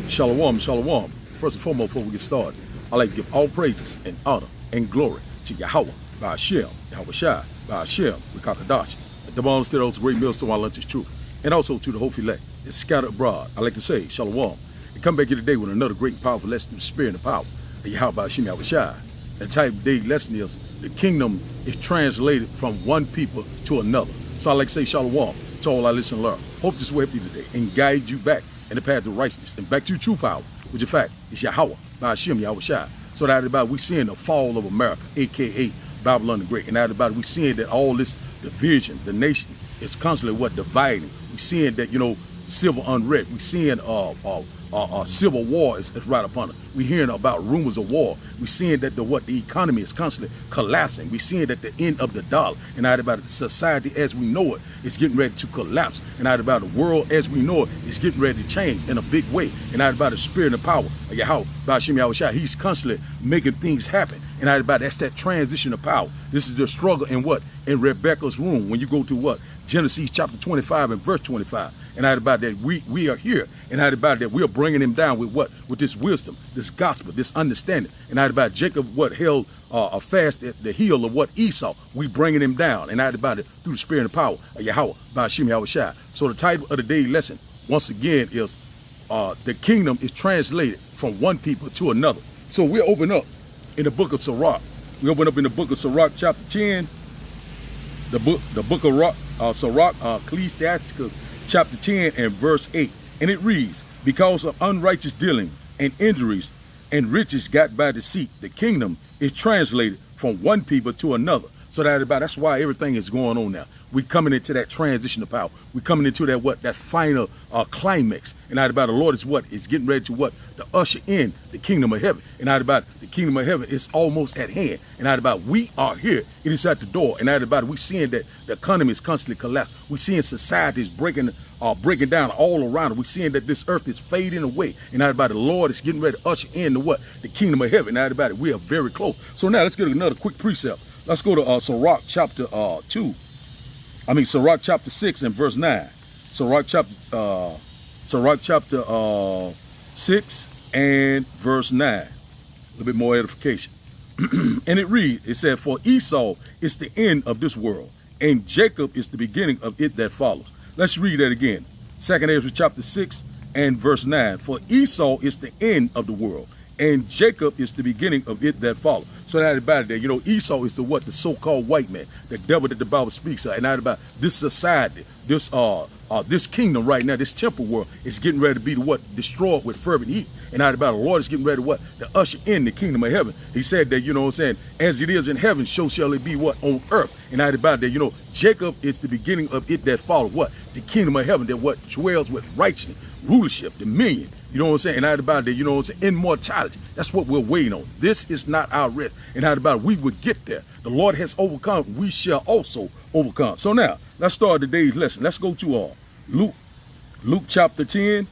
Shalom, shalom. First and foremost, before we get started, I'd like to give all praises and honor and glory to Yahweh, Ba'ashem, Yahweh Shai, Ba'ashem, Rekakadash, at the bottom of those great millstone, our lunch is truth, and also to the whole elect that's scattered abroad. I'd like to say, shalom, and come back here today with another great and powerful lesson through the spirit and the power of Yahweh, Ba'ashem, Yahweh Shai. The type of day lesson is, the kingdom is translated from one people to another. So I'd like to say, shalom to all our listeners and learn. Hope this will help you today and guide you back in the path of righteousness and back to true power, which in fact is Yahweh, Ba'ashem, Yahweh Shai. So that about we seeing the fall of America, aka Babylon the Great, and that about we seeing that all this division, the nation is constantly what dividing. We seeing that civil unrest. We seeing civil war is right upon us. We hearing about rumors of war. We seeing that the economy is constantly collapsing. We seeing that the end of the dollar and that about society as we know it is getting ready to collapse. And that about the world as we know it is getting ready to change in a big way. And that about the spirit and the power of Yahweh, Ba'ashem Yahweh Shai. He's constantly making things happen. And that about that's that transition of power. This is the struggle in what? In Rebecca's room. When you go to what? Genesis chapter 25 and verse 25. And that about that we are here. And that about that we are bringing him down with what? With this wisdom, this gospel, this understanding. And that about Jacob what held fast at the heel of what Esau. We bringing him down. And that about it through the spirit and power of Yahweh, Ba'ashem Yahweh Shai. So the title of the daily lesson once again is the kingdom is translated from one people to another. So we'll open up in the book of Sirach. We open up in the book of Sirach chapter 10. The book of Sirach, Ecclesiasticus chapter 10 and verse 8. And it reads, because of unrighteous dealing and injuries and riches got by deceit, the kingdom is translated from one people to another. So that's why everything is going on now. We're coming into that transition of power. We're coming into that final climax. And that about the Lord is getting ready to to usher in the kingdom of heaven. And that about the kingdom of heaven is almost at hand. And that about we are here. It is at the door. And that about we seeing that the economy is constantly collapsing. We're seeing societies breaking down all around. We're seeing that this earth is fading away. And that about the Lord is getting ready to usher in the kingdom of heaven. And that about it, we are very close. So now let's get another quick precept. Let's go to Sirach chapter Sirach chapter 6 and verse 9. Sirach chapter 6 and verse 9. A little bit more edification. And it reads, it said, for Esau is the end of this world, and Jacob is the beginning of it that follows. Let's read that again. 2nd Ezra chapter 6 and verse 9. For Esau is the end of the world, and Jacob is the beginning of it that follows. So that about it, Esau is the so-called white man, the devil that the Bible speaks of. And that about this society, this kingdom right now, this temple world is getting ready to be destroyed with fervent heat. And that about the Lord is getting ready to usher in the kingdom of heaven. He said that, as it is in heaven, so shall it be on earth. And that about that, Jacob is the beginning of it that follows the kingdom of heaven that dwells with righteousness, rulership, dominion. You know what I'm saying? And that about that, immortality. That's what we're waiting on. This is not our rest. And that about we would get there. The Lord has overcome. We shall also overcome. So now, let's start today's lesson. Let's go to Luke chapter 10.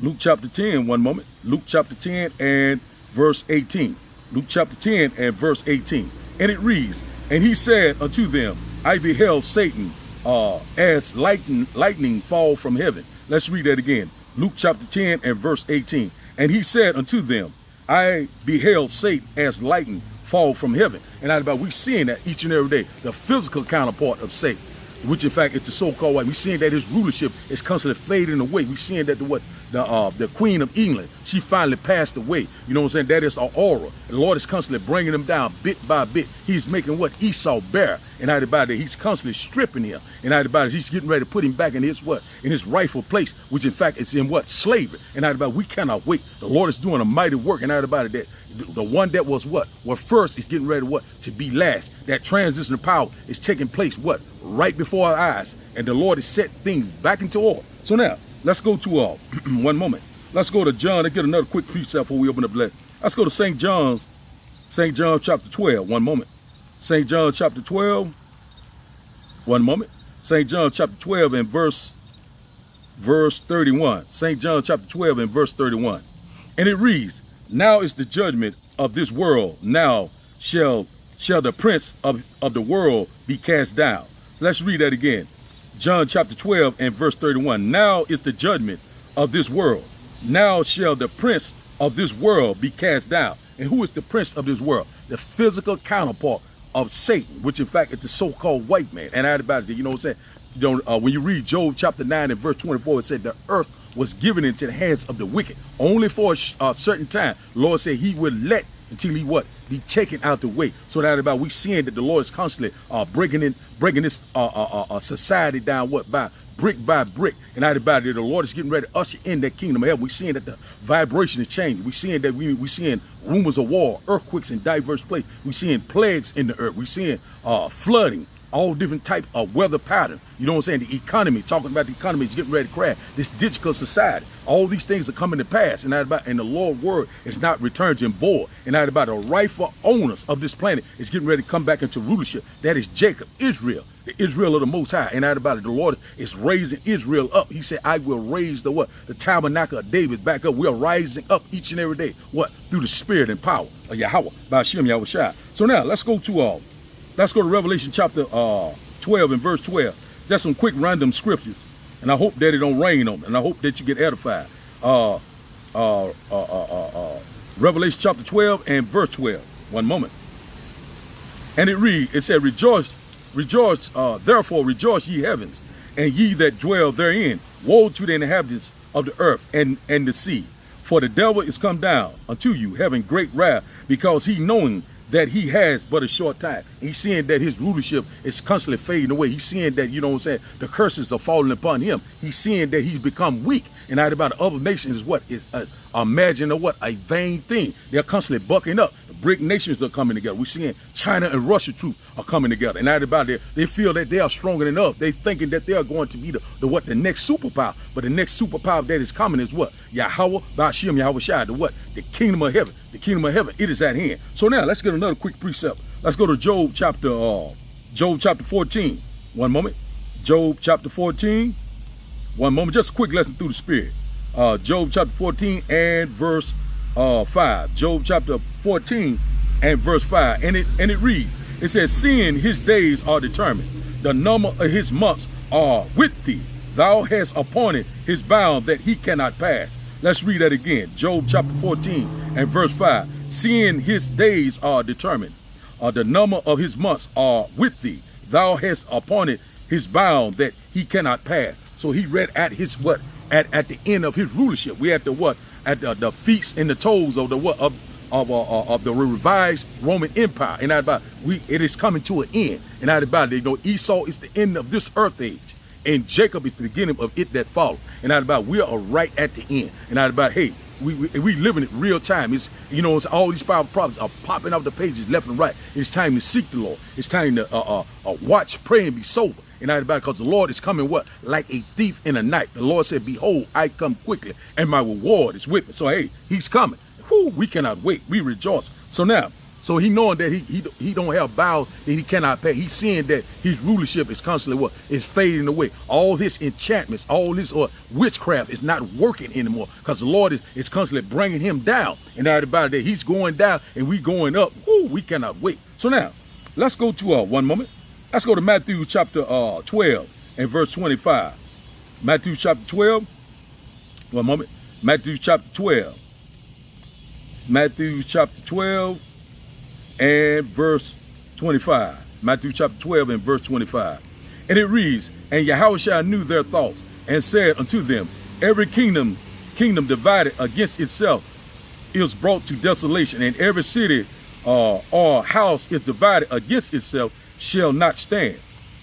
Luke chapter 10, one moment. Luke chapter 10 and verse 18. Luke chapter 10 and verse 18. And it reads, and he said unto them, I beheld Satan as lightning fall from heaven. Let's read that again. Luke chapter 10 and verse 18. And he said unto them, I beheld Satan as lightning fall from heaven. And that about we seeing that each and every day, the physical counterpart of Satan, which in fact is the so-called white. We seeing that his rulership is constantly fading away. We seeing that the Queen of England, she finally passed away. You know what I'm saying? That is our aura. The Lord is constantly bringing them down bit by bit. He's making Esau bear. And that about it, he's constantly stripping him. And that about it, he's getting ready to put him back in his rightful place, which in fact is in slavery. And that about we cannot wait. The Lord is doing a mighty work. And that about it, that the one that was first is getting ready to be last. That transition of power is taking place right before our eyes. And the Lord has set things back into order. So now, let's go to one moment. Let's go to John and get another quick precept before we open up the lesson. Let's go to St. John chapter 12. One moment. St. John chapter 12. One moment. St. John chapter 12 and verse 31. St. John chapter 12 and verse 31. And it reads, now is the judgment of this world. Now shall the prince of the world be cast down. Let's read that again. John chapter 12 and verse 31. Now is the judgment of this world. Now shall the prince of this world be cast down. And who is the prince of this world? The physical counterpart of Satan, which in fact is the so-called white man. And I had about it, you know what I'm saying? You know, when you read Job chapter 9 and verse 24, it said the earth was given into the hands of the wicked only for a certain time. The Lord said he would let until he what? Be taken out the way. So that about we seeing that the Lord is constantly breaking this society down by brick. And out about it, the Lord is getting ready to usher in that kingdom of heaven. We seeing that the vibration is changing. We seeing that we seeing rumors of war, earthquakes in diverse places. We seeing plagues in the earth. We seeing flooding, all different type of weather pattern. You know what I'm saying? The economy, talking about the economy is getting ready to crash. This digital society, all these things are coming to pass. And the Lord's word is not returned to him void. And that about the rightful owners of this planet is getting ready to come back into rulership. That is Jacob, Israel, the Israel of the Most High. And that about it, the Lord is raising Israel up. He said, I will raise the what? The tabernacle of David back up. We are rising up each and every day. What? Through the spirit and power of Yahweh, by Hashem Yahushua. So now let's go to Revelation chapter 12 and verse 12. Just some quick random scriptures, and I hope that it don't rain on me, and I hope that you get edified. Revelation chapter 12 and verse 12. One moment. And it said, rejoice, therefore rejoice ye heavens, and ye that dwell therein. Woe to the inhabitants of the earth and the sea. For the devil is come down unto you, having great wrath, because he knowing that he has but a short time. He's seeing that his rulership is constantly fading away. He's seeing that, you know what I'm saying, the curses are falling upon him. He's seeing that he's become weak. And out about other nations is what is imagine a vain thing. They're constantly bucking up. The BRIC nations are coming together. We're seeing China and Russia troops are coming together. And out about it, they feel that they are stronger than us. They thinking that they are going to be the next superpower. But the next superpower that is coming is what? Yahweh, Ba'ashem, Yahushua, the what? The kingdom of heaven. The kingdom of heaven, it is at hand. So now let's get another quick precept. Let's go to Job chapter 14. One moment. Job chapter 14. One moment. Just a quick lesson through the spirit. Job chapter 14 and verse 5. Job chapter 14 and verse 5. And it reads, it says, seeing his days are determined, the number of his months are with thee. Thou hast appointed his bound that he cannot pass. Let's read that again. Job chapter 14 and verse 5. Seeing his days are determined, the number of his months are with thee. Thou hast appointed his bound that he cannot pass. So he read at his what? At the end of his rulership. We at the what? At the feast and the toes of the what? Of the revised Roman Empire. And it is coming to an end. And out about it, you know, Esau is the end of this earth age. And Jacob is the beginning of it that follows. And out about we are right at the end. And out about, hey, we living it real time. It's, you know, it's all these powerful prophets are popping off the pages left and right. It's time to seek the Lord. It's time to watch, pray, and be sober. And out about because the Lord is coming what? Like a thief in the night. The Lord said, behold, I come quickly, and my reward is with me. So hey, he's coming. Whew, we cannot wait. We rejoice. So now, so he knowing that he don't have vows that he cannot pay. He's seeing that his rulership is constantly what? Is fading away. All his enchantments, all this witchcraft is not working anymore because the Lord is constantly bringing him down. And out about that, he's going down and we going up. Whew, we cannot wait. So now, let's go to one moment. Let's go to Matthew chapter 12 and verse 25. Matthew chapter 12. One moment. Matthew chapter 12. Matthew chapter 12 and verse 25. Matthew chapter 12 and verse 25. And it reads, and Yahushua knew their thoughts and said unto them, every kingdom divided against itself is brought to desolation, and every city or house is divided against itself shall not stand.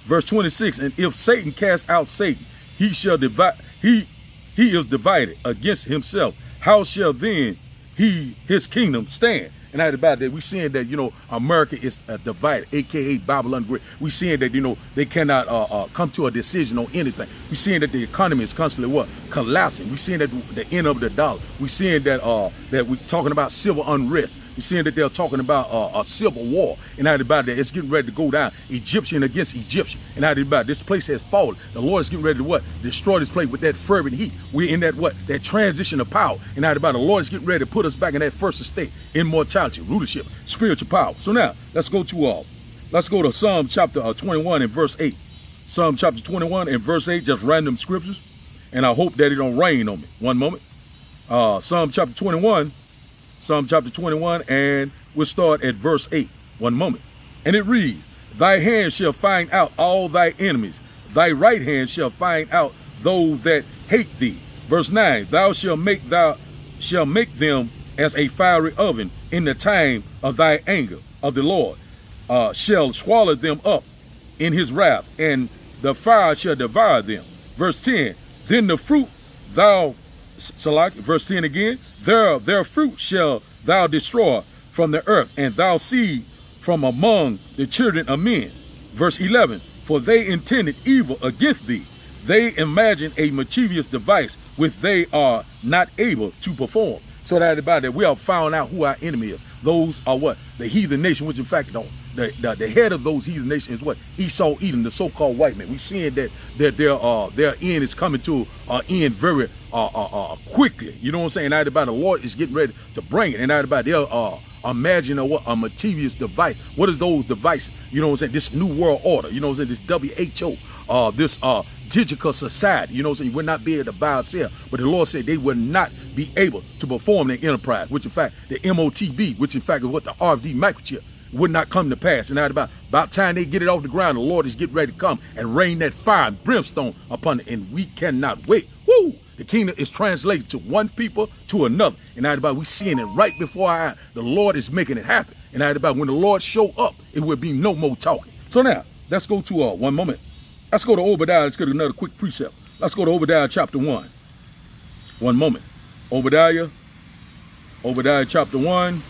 Verse 26, and if Satan cast out Satan, he shall divide, he is divided against himself. How shall then his kingdom stand? And out about that, we seeing that, you know, America is divided, aka Babylon Great. We seeing that, you know, they cannot come to a decision on anything. We seeing that the economy is constantly what? Collapsing. We seeing that the end of the dollar. We seeing that that we talking about civil unrest. We're seeing that they're talking about a civil war. And out about that, it's getting ready to go down. Egyptian against Egyptian. And out about this place has fallen. The Lord is getting ready to what? Destroy this place with that fervent heat. We're in that what? That transition of power. And out about the Lord is getting ready to put us back in that first estate. Immortality, rulership, spiritual power. So now, let's go to Psalm chapter 21 and verse 8. Psalm chapter 21 and verse 8, just random scriptures. And I hope that it don't rain on me. One moment. Psalm chapter 21, and we'll start at verse 8. One moment. And it reads, thy hand shall find out all thy enemies. Thy right hand shall find out those that hate thee. Verse 9, thou shalt make them as a fiery oven in the time of thy anger of the Lord, shall swallow them up in his wrath, and the fire shall devour them. Verse 10, then the fruit verse 10 again, their fruit shall thou destroy from the earth, and thou seed from among the children of men. Verse 11, for they intended evil against thee. They imagine a mischievous device which they are not able to perform. So that we have found out who our enemy is. Those are what? The heathen nation, which in fact the head of those heathen nations is what? Esau, Edom, the so-called white man. We seeing that their end is coming to an end very quickly. You know what I'm saying? Now the Lord is getting ready to bring it. And now they'll imagine a mischievous device. What is those devices? You know what I'm saying? This new world order. You know what I'm saying? This WHO, this digital society. You know what I'm saying? You would not be able to buy or sell. But the Lord said they would not be able to perform their enterprise, which in fact the MOTB, which in fact is what the RFD microchip, would not come to pass. And now about time they get it off the ground, the Lord is getting ready to come and rain that fire and brimstone upon it. And we cannot wait. Woo! The kingdom is translated to one people to another. And now we seeing it right before our eyes. The Lord is making it happen. And now when the Lord show up, it will be no more talking. So now let's go to one moment. Let's go to Obadiah. Let's get another quick precept. Let's go to Obadiah chapter 1. One moment. Obadiah chapter 1.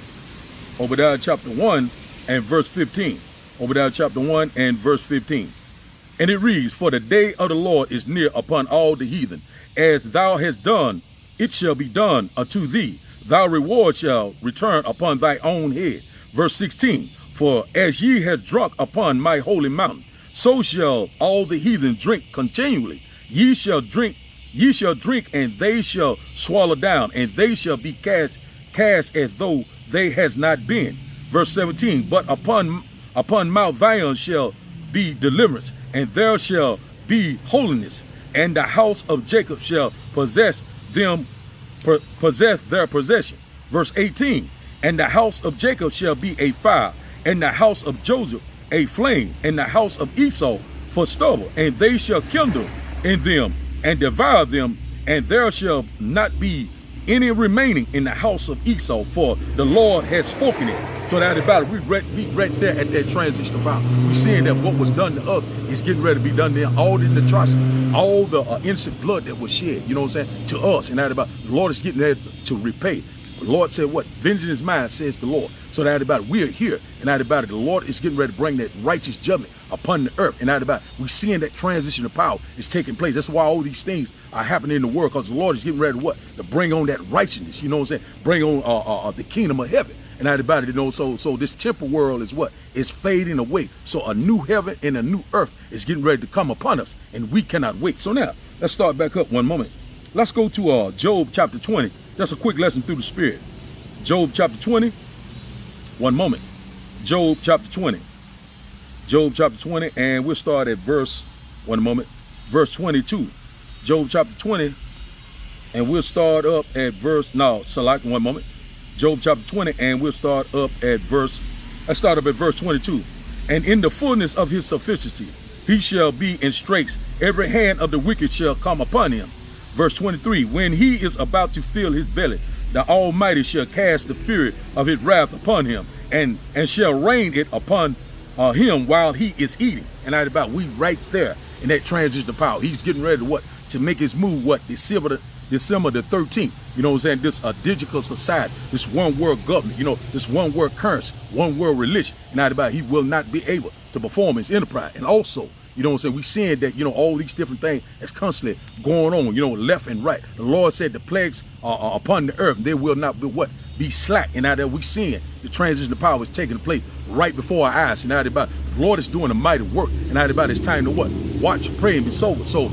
Obadiah chapter 1 and verse 15. Obadiah chapter 1 and verse 15. And it reads, for the day of the Lord is near upon all the heathen. As thou hast done, it shall be done unto thee. Thy reward shall return upon thy own head. Verse 16. For as ye have drunk upon my holy mountain, so shall all the heathen drink continually. Ye shall drink, and they shall swallow down, and they shall be cast as though they has not been. Verse 17, but upon Mount Zion shall be deliverance, and there shall be holiness, and the house of Jacob shall possess their possession. Verse 18, and the house of Jacob shall be a fire, and the house of Joseph a flame, and the house of Esau for stubble, and they shall kindle in them and devour them, and there shall not be any remaining in the house of Esau, for the Lord has spoken it. So that about it, we right there at that transition about. We seeing that what was done to us is getting ready to be done there. All the atrocity, all the innocent blood that was shed, you know what I'm saying, to us. And that about the Lord is getting ready to repay. The Lord said what? Vengeance is mine, says the Lord. So that about it, we are here. And that about it, the Lord is getting ready to bring that righteous judgment upon the earth. And that about it, we seeing that transition of power is taking place. That's why all these things are happening in the world, because the Lord is getting ready to what? To bring on that righteousness, you know what I'm saying? Bring on the kingdom of heaven. And that about it, you know, so this temporal world is what? Is fading away. So a new heaven and a new earth is getting ready to come upon us, and we cannot wait. So now, let's start back up one moment. Let's go to Job chapter 20. Just a quick lesson through the Spirit. Job chapter 20. One moment. Job chapter 20. Job chapter 20, and we'll start at verse 22. Job chapter 20, and we'll start up at one moment. Job chapter 20, and we'll start up at verse 22. And in the fullness of his sufficiency, he shall be in straits. Every hand of the wicked shall come upon him. Verse 23, when he is about to fill his belly, the Almighty shall cast the fury of his wrath upon him, and shall rain it upon him while he is eating. And that about we right there in that transition of power. He's getting ready to what? To make his move December the 13th. You know what I'm saying? This digital society, this one world government, you know, this one world currency, one world religion. And that about he will not be able to perform his enterprise. And also, you know what I'm saying? We seeing that, you know, all these different things that's constantly going on, you know, left and right. The Lord said the plagues are upon the earth. They will not be what? Be slack. And now that we seeing the transition of power is taking place right before our eyes. And now that about the Lord is doing a mighty work. And now that about it's time to what? Watch, pray, and be sober. So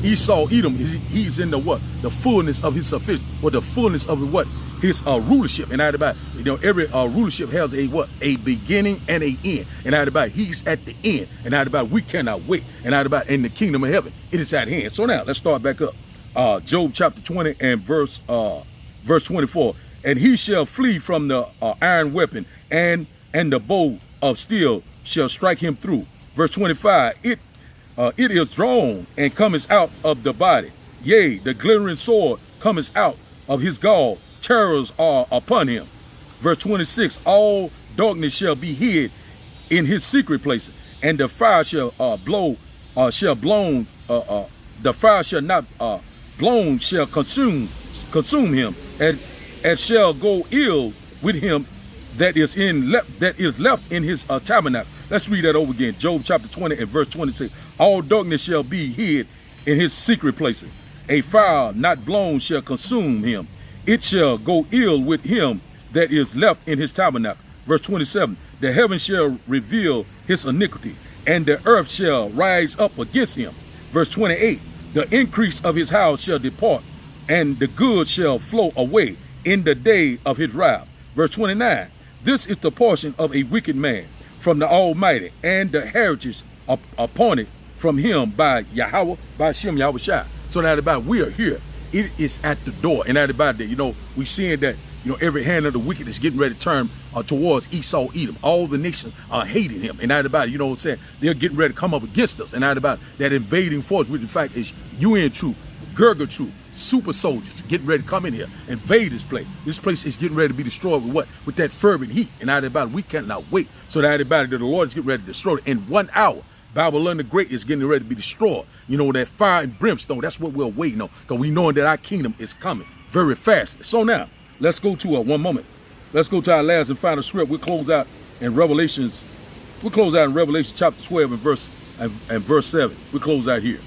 Esau, Edom, he's in the what? The fullness of his sufficiency, or the fullness of what? His rulership. And that about, you know, every rulership has a what? A beginning and a end. And that about he's at the end. And that about we cannot wait. And that about in the kingdom of heaven, it is at hand. So now let's start back up. Job chapter 20 and verse Verse 24, and he shall flee from the iron weapon, and the bow of steel shall strike him through. Verse 25, it is drawn and cometh out of the body. Yea, the glittering sword cometh out of his gall. Terrors are upon him. Verse 26, all darkness shall be hid in his secret places, and the fire shall the fire shall not blown shall consume him, and shall go ill with him that is left in his tabernacle. Let's read that over again. Job chapter 20 and verse 26. All darkness shall be hid in his secret places. A fire not blown shall consume him. It shall go ill with him that is left in his tabernacle. Verse 27. The heavens shall reveal his iniquity, and the earth shall rise up against him. Verse 28. The increase of his house shall depart, and the good shall flow away in the day of his wrath. Verse 29. This is the portion of a wicked man from the Almighty, and the heritage appointed from him by Yahweh, by Shem Yahweh Shai. So that about we are here. It is at the door. And that about that, we seeing that, every hand of the wicked is getting ready to turn towards Esau, Edom. All the nations are hating him. And that about it, you know what I'm saying? They're getting ready to come up against us. And that about that invading force, which in fact is UN troop, Gerger troop, super soldiers getting ready to come in here, invade this place. This place is getting ready to be destroyed with what? With that fervent heat. And that about it, we cannot wait. So that about it, that the Lord is getting ready to destroy it in 1 hour. Babylon the Great is getting ready to be destroyed. That fire and brimstone, that's what we're waiting on, because we know that our kingdom is coming very fast. So now, let's go to one moment. Let's go to our last and final script. We'll close out in Revelation chapter 12 and verse 7. We'll close out here.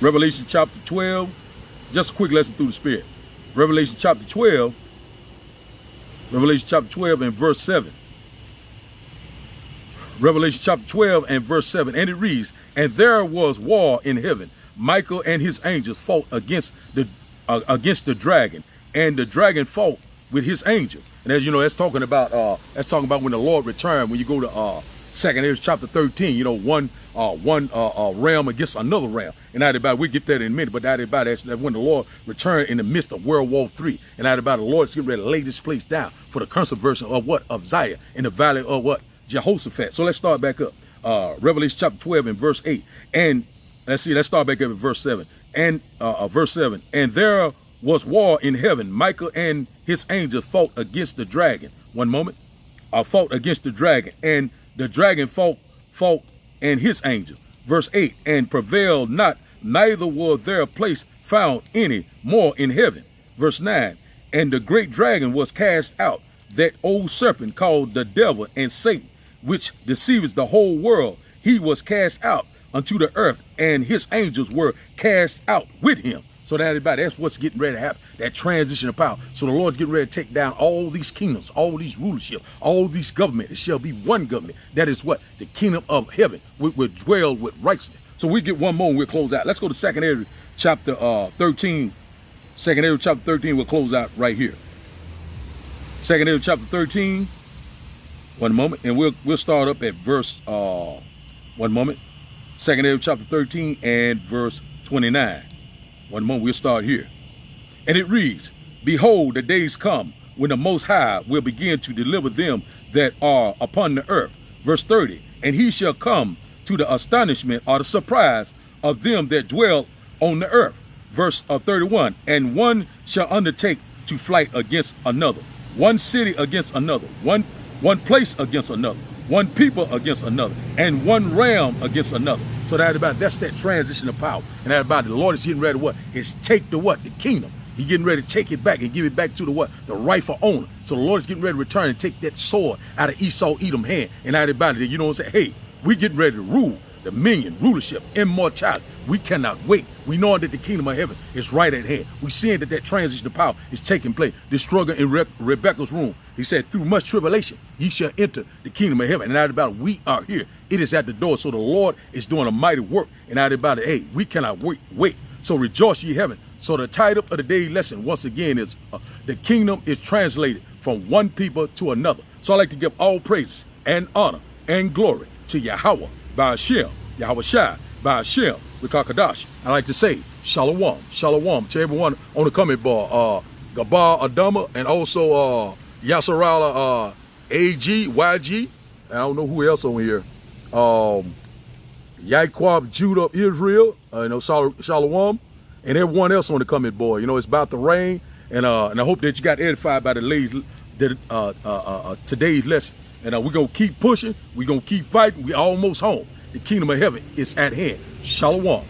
Revelation chapter 12, just a quick lesson through the Spirit. Revelation chapter 12 and verse 7. Revelation chapter 12 and verse 7, and it reads, and there was war in heaven. Michael and his angels fought against the dragon, and the dragon fought with his angel. And as you know, that's talking about when the Lord returned. When you go to 2 Ezra chapter 13, one realm against another realm. And that about, we get that in a minute, but that about that when the Lord returned in the midst of World War III, and that about the Lord is getting ready to lay this place down for the controversy of what? Of Zion in the valley of what? Jehoshaphat. So let's start back up. Revelation chapter 12 and verse 8. And let's start back up at verse 7. And verse 7. And there was war in heaven. Michael and his angels fought against the dragon. One moment. Fought against the dragon. And the dragon fought and his angel. Verse 8. And prevailed not, neither was there a place found any more in heaven. Verse 9. And the great dragon was cast out, that old serpent called the devil and Satan, which deceiveth the whole world. He was cast out unto the earth, and his angels were cast out with him. So that's what's getting ready to happen, that transition of power. So the Lord's getting ready to take down all these kingdoms, all these rulership, all these government. It shall be one government. That is what? The kingdom of heaven will dwell with righteousness. So we get one more and we'll close out. Let's go to 2 Ezra chapter 13. 2 Ezra chapter 13, we'll close out right here. 2 Ezra chapter 13. One moment, and we'll start up at verse, one moment. 2 Ezra chapter 13 and verse 29. One moment, we'll start here. And it reads, behold, the days come when the Most High will begin to deliver them that are upon the earth. Verse 30, and he shall come to the astonishment or the surprise of them that dwell on the earth. Verse 31, and one shall undertake to flight against another, one city against another, one place against another, one people against another, and one realm against another. So that's that transition of power. And that about the Lord is getting ready to what? Is take the what? The kingdom. He's getting ready to take it back and give it back to the what? The rightful owner. So the Lord is getting ready to return and take that sword out of Esau, Edom hand. And that about it, you know what I'm saying? Hey, we getting ready to rule, dominion, rulership, immortality. We cannot wait. We know that the kingdom of heaven is right at hand. We seeing that transition of power is taking place. The struggle in Rebecca's room. He said, through much tribulation, ye shall enter the kingdom of heaven. And that about it, we are here. It is at the door. So the Lord is doing a mighty work. And that about it, hey, we cannot wait. So rejoice ye heaven. So the title of the daily lesson, once again, is the kingdom is translated from one people to another. So I'd like to give all praises and honor and glory to Yahweh, by Hashem, Yahweh Shai, by Hashem, with Kakadash. I'd like to say, Shalom, Shalom to everyone on the comment bar. Gabar Adama, and also Yasserala AG, YG, and I don't know who else on here. Yaquab Judah Israel, Shalom, and everyone else on the comment board. You know, it's about to rain, and I hope that you got edified by today's lesson. And we're going to keep pushing. We're going to keep fighting. We're almost home. The kingdom of heaven is at hand. Shalom.